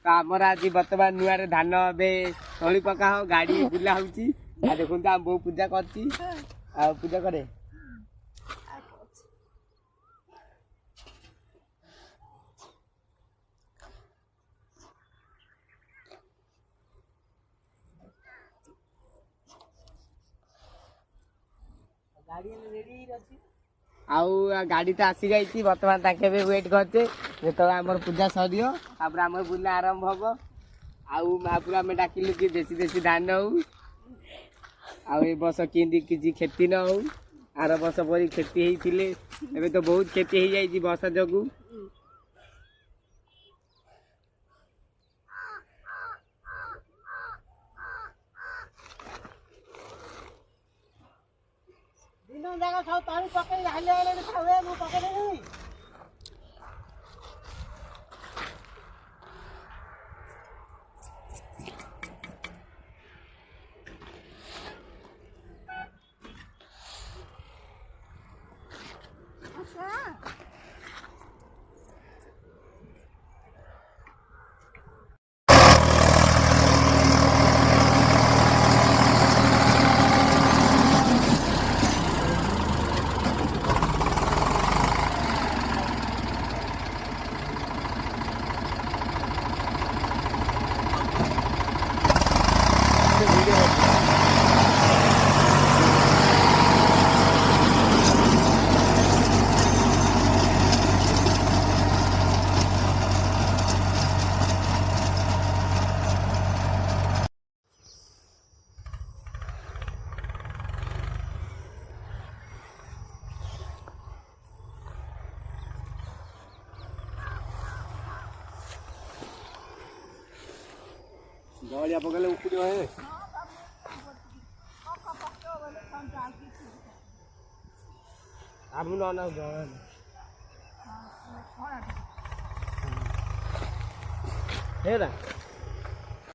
आमर आज बर्तमान नुआ धान तली पका हो गाड़ी बुला हो देखो आम बो पूजा कर पूजा करे गाड़ी तो आसी जाइए बर्तमान ताके वेट करते जो आम पूजा सर आम बुला आरंभ हम आउ महापुर आम डाकिलु कि देशी देशी धान हो वर्ष कि क्षति न हो आर वर्ष परी क्षति होते तो बहुत क्षति हो जाए वर्षा जगू दिन जगह सब पानी पकड़ गलिया पकड़े उपुड़ है आम ना